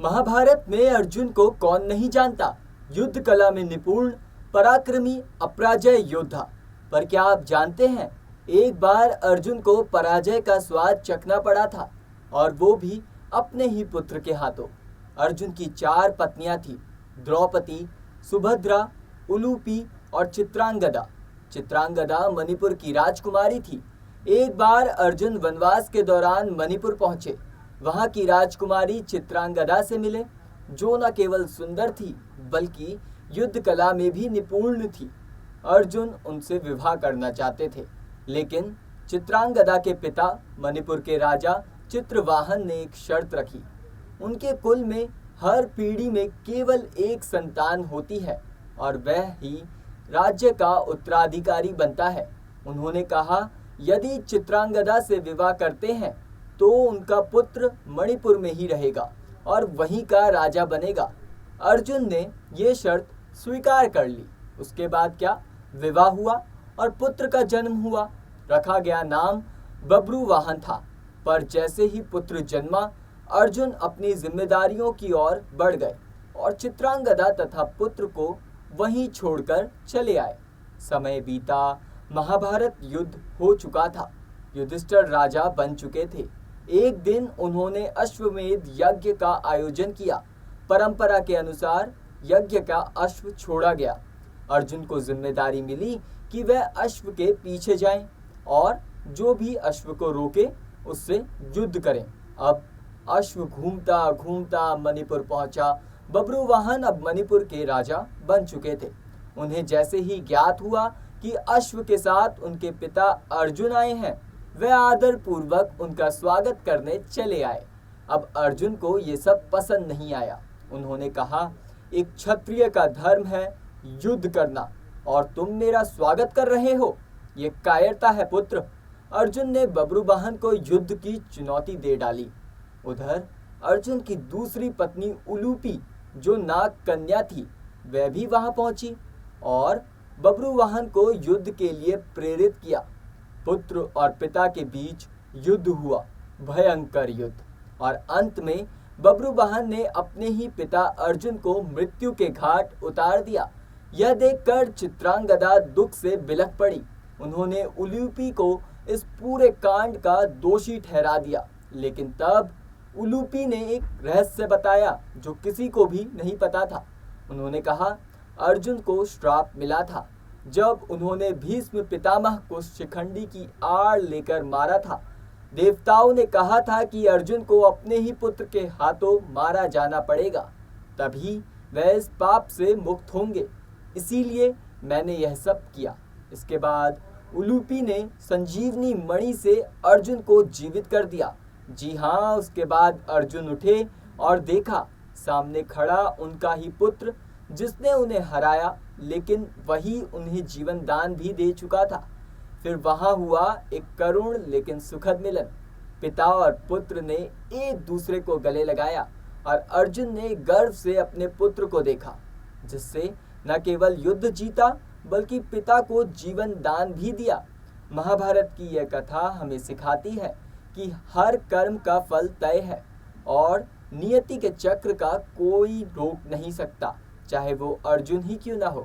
महाभारत में अर्जुन को कौन नहीं जानता। युद्ध कला में निपुण, पराक्रमी, अपराजय योद्धा। पर क्या आप जानते हैं, एक बार अर्जुन को पराजय का स्वाद चखना पड़ा था, और वो भी अपने ही पुत्र के हाथों। अर्जुन की 4 पत्नियां थीं, द्रौपदी, सुभद्रा, उलूपी और चित्रांगदा। चित्रांगदा मणिपुर की राजकुमारी थी। एक बार अर्जुन वनवास के दौरान मणिपुर पहुंचे। वहां की राजकुमारी चित्रांगदा से मिले, जो न केवल सुंदर थी बल्कि युद्ध कला में भी निपुण थी। अर्जुन उनसे विवाह करना चाहते थे, लेकिन चित्रांगदा के पिता मणिपुर के राजा चित्रवाहन ने एक शर्त रखी। उनके कुल में हर पीढ़ी में केवल एक संतान होती है और वह ही राज्य का उत्तराधिकारी बनता है। उन्होंने कहा, यदि चित्रांगदा से विवाह करते हैं तो उनका पुत्र मणिपुर में ही रहेगा और वहीं का राजा बनेगा। अर्जुन ने ये शर्त स्वीकार कर ली। उसके बाद क्या, विवाह हुआ और पुत्र का जन्म हुआ। रखा गया नाम बब्रुवाहन था। पर जैसे ही पुत्र जन्मा, अर्जुन अपनी जिम्मेदारियों की ओर बढ़ गए और चित्रांगदा तथा पुत्र को वहीं छोड़कर चले आए। समय बीता, महाभारत युद्ध हो चुका था। युधिष्ठिर राजा बन चुके थे। एक दिन उन्होंने अश्वमेध यज्ञ का आयोजन किया। परंपरा के अनुसार यज्ञ का अश्व छोड़ा गया। अर्जुन को जिम्मेदारी मिली कि वह अश्व के पीछे जाएं और जो भी अश्व को रोके उससे युद्ध करें। अब अश्व घूमता घूमता मणिपुर पहुंचा। बब्रुवाहन अब मणिपुर के राजा बन चुके थे। उन्हें जैसे ही ज्ञात हुआ कि अश्व के साथ उनके पिता अर्जुन आए हैं, वह आदर पूर्वक उनका स्वागत करने चले आए। अब अर्जुन को ये सब पसंद नहीं आया। उन्होंने कहा, एक क्षत्रिय का धर्म है युद्ध करना और तुम मेरा स्वागत कर रहे हो, ये कायरता है पुत्र। अर्जुन ने बब्रुवाहन को युद्ध की चुनौती दे डाली। उधर अर्जुन की दूसरी पत्नी उलूपी, जो नाग कन्या थी, वह भी वहां पहुंची और बब्रुवाहन को युद्ध के लिए प्रेरित किया। पुत्र और पिता के बीच युद्ध हुआ, भयंकर युद्ध, और अंत में बब्रुवाहन ने अपने ही पिता अर्जुन को मृत्यु के घाट उतार दिया। यह देखकर चित्रांगदा दुख से बिलख पड़ी। उन्होंने उलूपी को इस पूरे कांड का दोषी ठहरा दिया, लेकिन तब उलूपी ने एक रहस्य बताया जो किसी को भी नहीं पता था। उन्होंने कहा, अर्जुन को श्राप मिला था जब उन्होंने भीष्म पितामह को शिखंडी की आड़ लेकर मारा था। देवताओं ने कहा था कि अर्जुन को अपने ही पुत्र के हाथों मारा जाना पड़ेगा, तभी वह इस पाप से मुक्त होंगे। इसीलिए मैंने यह सब किया। इसके बाद उलूपी ने संजीवनी मणि से अर्जुन को जीवित कर दिया। जी हाँ, उसके बाद अर्जुन उठे और देखा, सामने खड़ा उनका ही पुत्र जिसने उन्हें हराया, लेकिन वही उन्हें जीवन दान भी दे चुका था। फिर वहां हुआ एक करुण लेकिन सुखद मिलन। पिता और पुत्र ने एक दूसरे को गले लगाया और अर्जुन ने गर्व से अपने पुत्र को देखा, जिससे न केवल युद्ध जीता बल्कि पिता को जीवन दान भी दिया। महाभारत की यह कथा हमें सिखाती है कि हर कर्म का फल तय है और नियति के चक्र का कोई रोक नहीं सकता, चाहे वो अर्जुन ही क्यों ना हो।